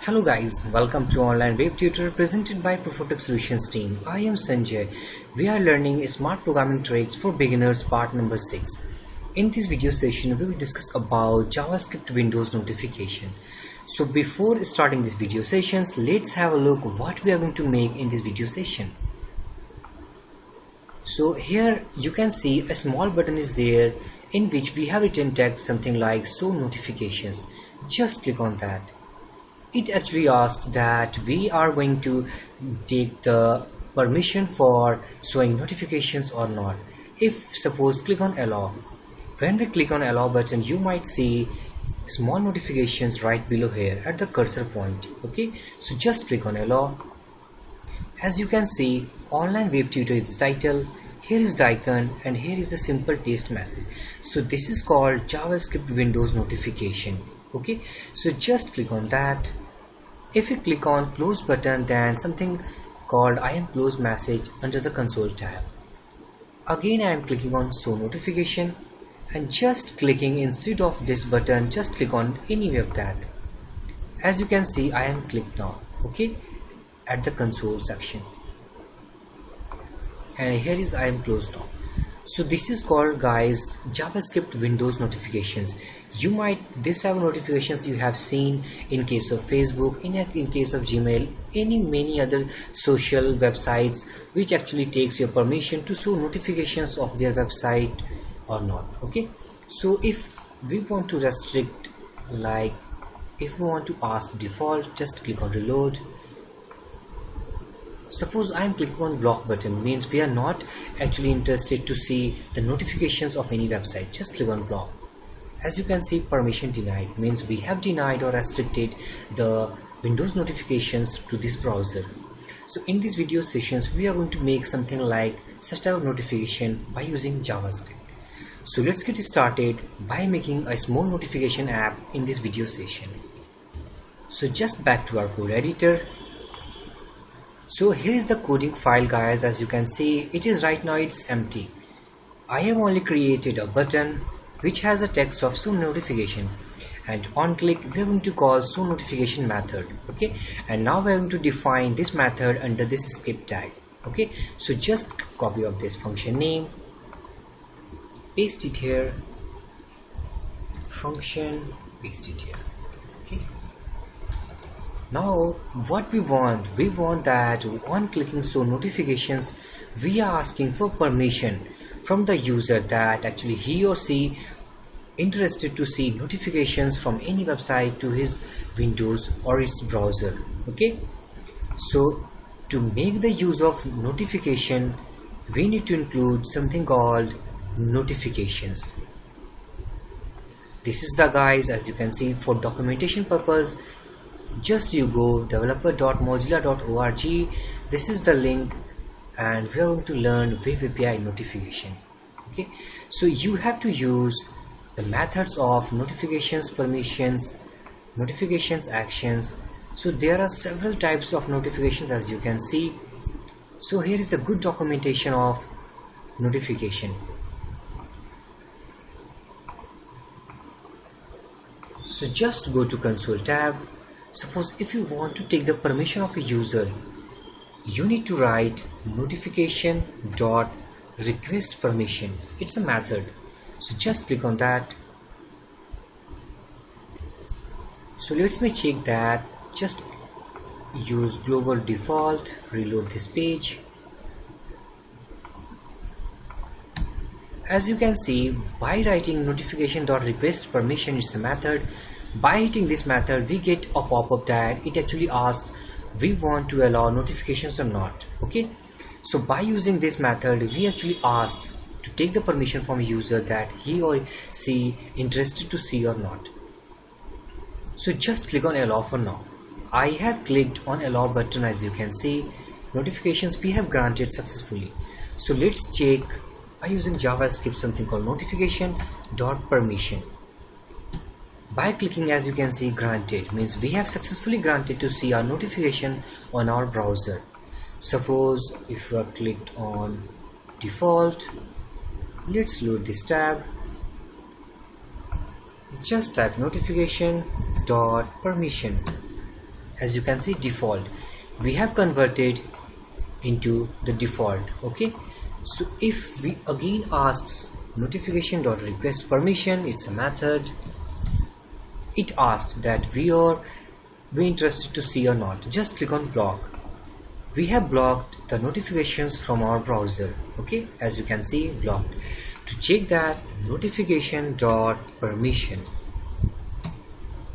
Hello guys, welcome to Online Web Tutor presented by Profotech Solutions team. I am Sanjay. We are learning smart programming tricks for beginners part number 6. In this video session, we will discuss about JavaScript Windows notification. So before starting this video sessions, let's have a look what we are going to make in this video session. So here you can see a small button is there in which we have written text something like show notifications. Just click on that. It actually asks that we are going to take the permission for showing notifications or not. If suppose click on allow. When we click on allow button, you might see small notifications right below here at the cursor point. Okay, so just click on allow. As you can see, Online Web Tutor is the title. Here is the icon and here is a simple text message. So this is called JavaScript Windows notification. Okay, so just click on that. If you click on close button, then something called I am closed message under the console tab. Again I am clicking on show notification and just clicking instead of this button, just click on any of that. As you can see, I am clicked now, okay, at the console section, and here is I am closed now. So this is called, guys, JavaScript Windows notifications. You might this have notifications you have seen in case of Facebook, in case of Gmail, many other social websites which actually takes your permission to show notifications of their website or not. Okay, so if we want to restrict, like if we want to ask default, just click on reload. Suppose I am clicking on block button, means we are not actually interested to see the notifications of any website. Just click on block. As you can see, permission denied, means we have denied or restricted the Windows notifications to this browser. So in this video sessions, we are going to make something like such type of notification by using JavaScript. So let's get started by making a small notification app in this video session. So just back to our code editor. So here is the coding file, guys. As you can see, it is right now it's empty. I have only created a button which has a text of show notification, and on click we are going to call show notification method. Okay, and now we are going to define this method under this script tag. Okay, so just copy of this function name, paste it here, function, paste it here. Okay, now what we want that on clicking show notifications, we are asking for permission from the user that actually he or she interested to see notifications from any website to his Windows or its browser. Okay, so to make the use of notification, we need to include something called notifications. This is the, guys, as you can see, for documentation purpose, just you go developer.mozilla.org. this is the link, and we are going to learn Web API notification. Okay, so you have to use the methods of notifications, permissions, notifications, actions. So there are several types of notifications, as you can see. So here is the good documentation of notification. So just go to console tab. Suppose if you want to take the permission of a user, you need to write notification dot request permission. It's a method, so just click on that. So let me check that. Just use global default, reload this page. As you can see, by writing notification dot request permission, it's a method. By hitting this method, we get a pop-up that it actually asks we want to allow notifications or not. Okay, so by using this method, we actually ask to take the permission from a user that he or she interested to see or not. So just click on allow for now. I have clicked on allow button. As you can see, notifications we have granted successfully. So let's check by using JavaScript something called notification dot permission. By clicking, as you can see, granted, means we have successfully granted to see our notification on our browser. Suppose if you are clicked on default, let's load this tab. Just type notification dot permission as you can see default, we have converted into the default. Okay, so if we again asks notification.request permission, it's a method. It asks that we interested to see or not. Just click on block. We have blocked the notifications from our browser. Okay, as you can see, blocked. To check that, notification dot permission,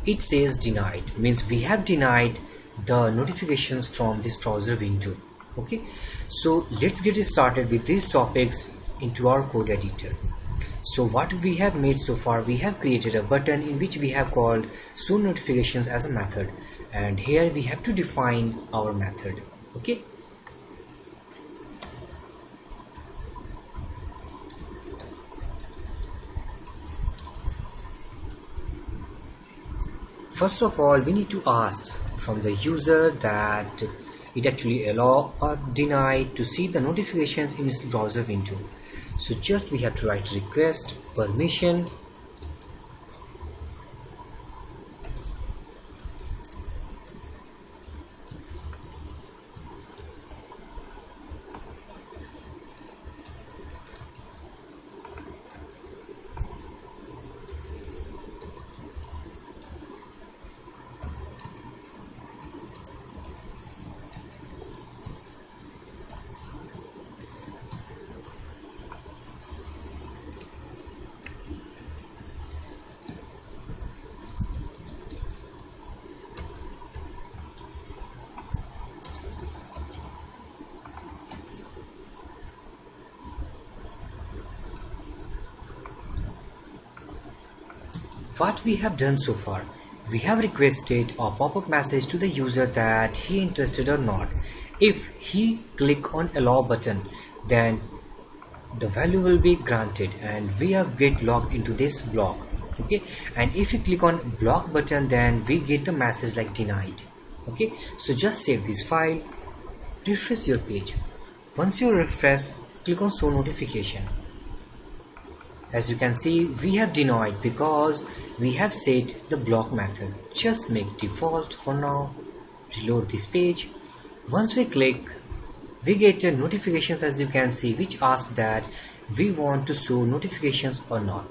it says denied, means we have denied the notifications from this browser window. Okay, so let's get started with these topics into our code editor. So what we have made so far, we have created a button in which we have called show notifications as a method, and here we have to define our method. Okay, first of all we need to ask from the user that it actually allow or deny to see the notifications in its browser window. So just we have to write request permission What we have done so far, we have requested a pop-up message to the user that he interested or not. If he click on allow button, then the value will be granted and we are get logged into this block. Okay, and if you click on block button, then we get the message like denied. Okay, so just save this file, refresh your page. Once you refresh, click on show notification. As you can see, we have denied because we have set the block method. Just make default for now. Reload this page. Once we click, we get a notifications, as you can see, which ask that we want to show notifications or not.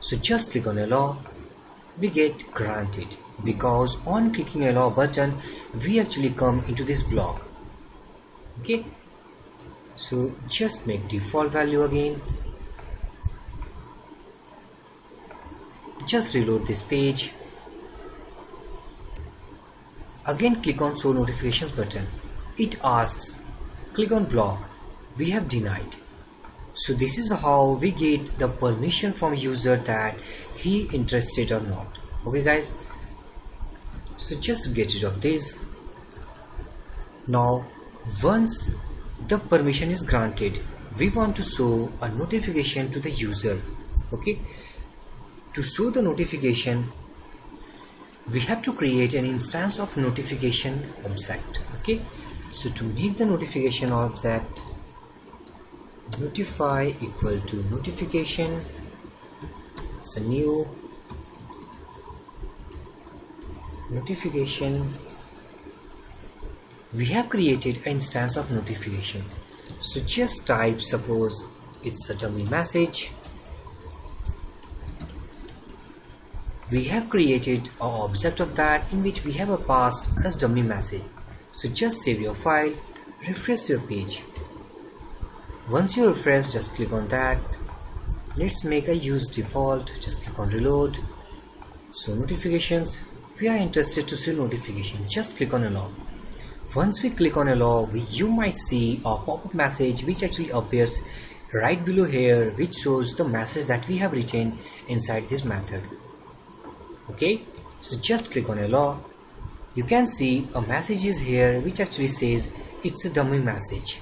So just click on allow. We get granted because on clicking allow button, we actually come into this block. Okay, so just make default value again. Just reload this page. Again click on show notifications button. It asks click on block. We have denied. So this is how we get the permission from user that he interested or not. Okay guys, so just get rid of this. Now once the permission is granted, we want to show a notification to the user. Okay, to show the notification, we have to create an instance of notification object. Okay, so to make the notification object, notify equal to notification, it's a new notification. We have created an instance of notification. So just type, suppose it's a dummy message. We have created an object of that in which we have a passed as dummy message. So just save your file, refresh your page. Once you refresh, just click on that. Let's make a use default. Just click on reload. So notifications, we are interested to see notification. Just click on allow. Once we click on allow, you might see a pop-up message which actually appears right below here, which shows the message that we have written inside this method. Okay, so just click on allow. You can see a message is here which actually says it's a dummy message.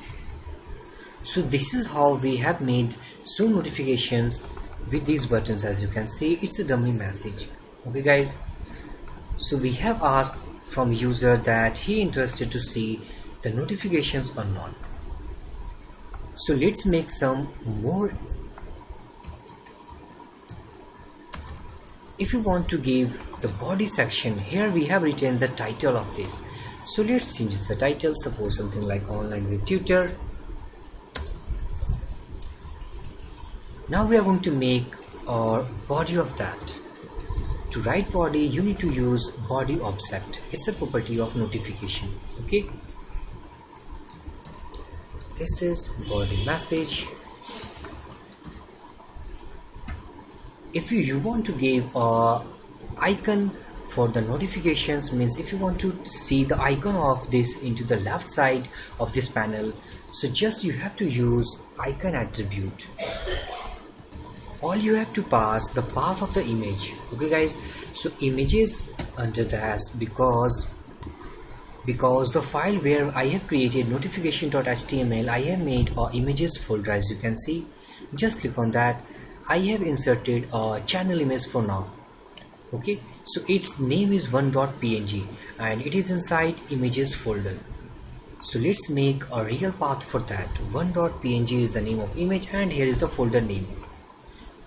So this is how we have made show notifications with these buttons. As you can see, it's a dummy message. Okay guys, so we have asked from user that he interested to see the notifications or not. So let's make some more if you want to give the body section, here we have written the title of this. So let's change the title, suppose something like online web tutor. Now we are going to make our body of that. To write body, you need to use body object. It's a property of notification. Okay, this is body message. If you want to give a icon for the notifications, means if you want to see the icon of this into the left side of this panel, so just you have to use icon attribute. All you have to pass the path of the image. Okay guys, so images under that, because the file where I have created notification.html, I have made a images folder. As you can see, just click on that. I have inserted a channel image for now. Okay, so its name is 1.png and it is inside images folder. So let's make a real path for that. 1.png is the name of image and here is the folder name.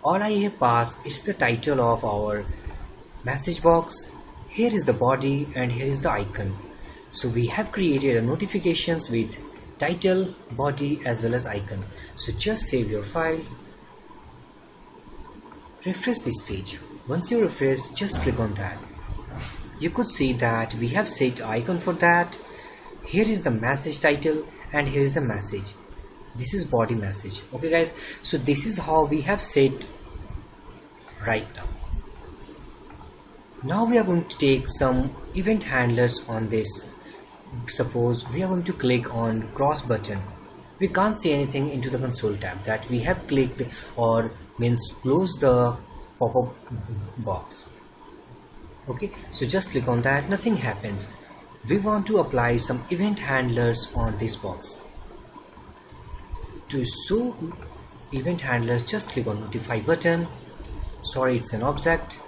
All I have passed is the title of our message box. Here is the body and here is the icon. So we have created a notifications with title, body as well as icon. So just save your file. Refresh this page. Once you refresh, just click on that. You could see that we have set icon for that. Here is the message title and here is the message. This is body message. Okay guys, so this is how we have set right now. Now we are going to take some event handlers on this. Suppose we are going to click on cross button. We can't see anything into the console tab that we have clicked, or means close the pop-up box. Okay, so just click on that, nothing happens. We want to apply some event handlers on this box. To show event handlers, just click on notify button. Sorry, it's an object.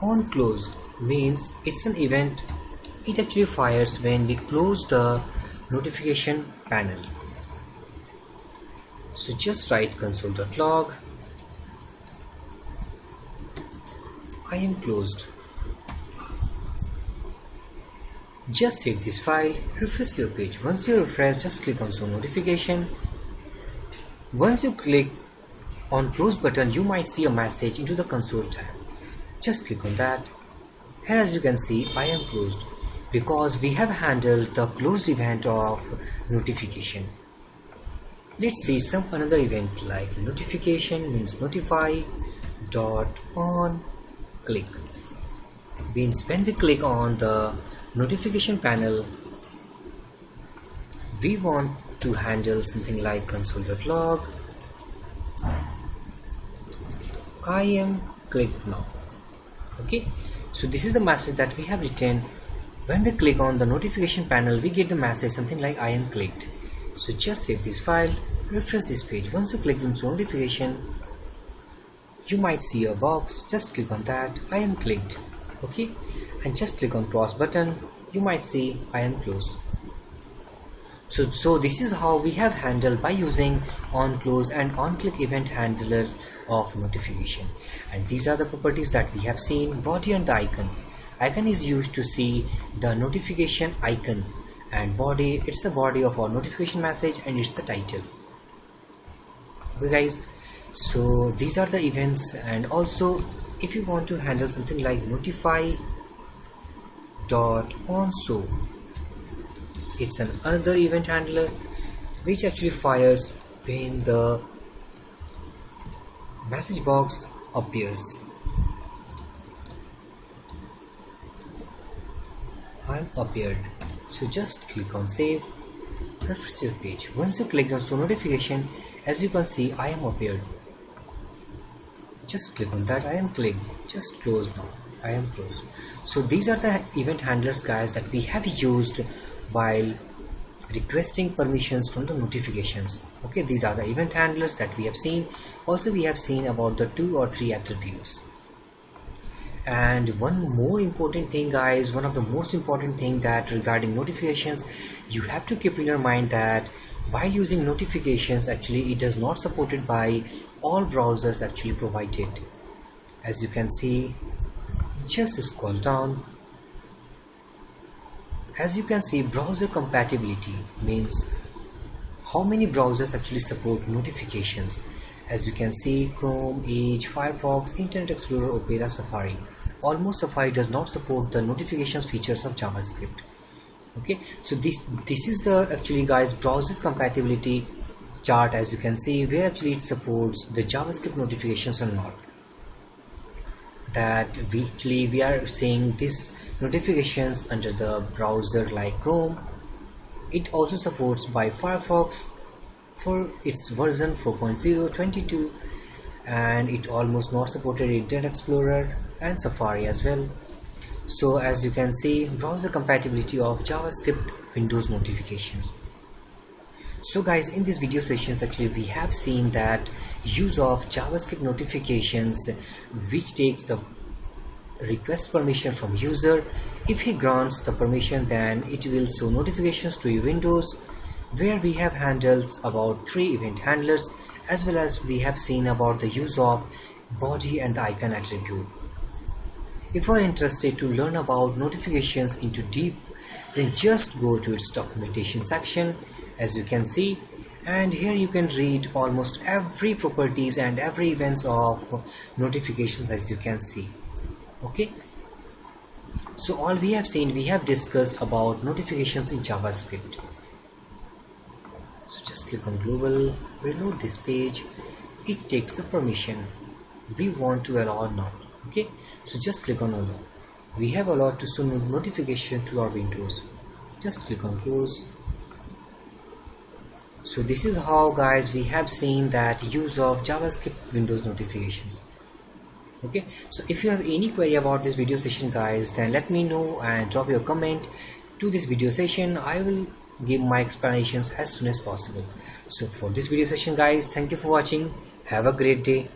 On close means it's an event. It actually fires when we close the notification panel. So just write console.log. I am closed. Just save this file, refresh your page. Once you refresh, just click on show notification. Once you click on close button, you might see a message into the console tab. Just click on that. Here as you can see, I am closed because we have handled the closed event of notification. Let's see some another event like notification means notify.onclick. Means when we click on the notification panel, we want to handle something like console.log. I am clicked now. Okay, so this is the message that we have written. When we click on the notification panel, we get the message something like I am clicked. So just save this file, refresh this page. Once you click on notification, you might see a box. Just click on that, I am clicked. Okay, and just click on cross button, you might see I am closed. So this is how we have handled by using onclose and onclick event handlers of notification. And these are the properties that we have seen. Body and the icon. Icon is used to see the notification icon, and body, it's the body of our notification message and it's the title. Okay guys, so these are the events. And also if you want to handle something like notify.onshow, it's another event handler which actually fires when the message box appears. I'm appeared. So just click on save, refresh your page. Once you click on show notification, as you can see I am appeared. Just click on that, I am clicked. Just close now, I am closed. So these are the event handlers guys that we have used while requesting permissions from the notifications. Okay, these are the event handlers that we have seen. Also we have seen about the 2 or 3 attributes. And one more important thing guys, one of the most important thing that regarding notifications, you have to keep in your mind that while using notifications, actually it is not supported by all browsers actually provided. As you can see, just scroll down. As you can see, browser compatibility means how many browsers actually support notifications. As you can see, Chrome, Edge, Firefox, Internet Explorer, Opera, Safari. Almost Safari does not support the notifications features of JavaScript. Okay, so this is the actually guys browsers compatibility chart. As you can see, where actually it supports the JavaScript notifications or not. That we are seeing this notifications under the browser like Chrome. It also supports by Firefox for its version 4.0.22, and it almost not supported Internet Explorer and Safari as well. So as you can see, browser compatibility of JavaScript Windows notifications. So guys, in this video sessions actually we have seen that use of JavaScript notifications, which takes the request permission from user. If he grants the permission, then it will show notifications to Windows, where we have handled about 3 event handlers, as well as we have seen about the use of body and the icon attribute. If you are interested to learn about notifications into deep, then just go to its documentation section, as you can see, and here you can read almost every properties and every events of notifications, as you can see. Okay, so all we have seen, we have discussed about notifications in JavaScript. So just click on global, reload this page. It takes the permission we want to allow or not. Okay, so just click on allow. We have allowed to send notification to our Windows. Just click on close. So this is how guys we have seen that use of JavaScript Windows notifications. Okay, so if you have any query about this video session guys, then let me know and drop your comment to this video session. I will give my explanations as soon as possible. So for this video session guys, thank you for watching. Have a great day.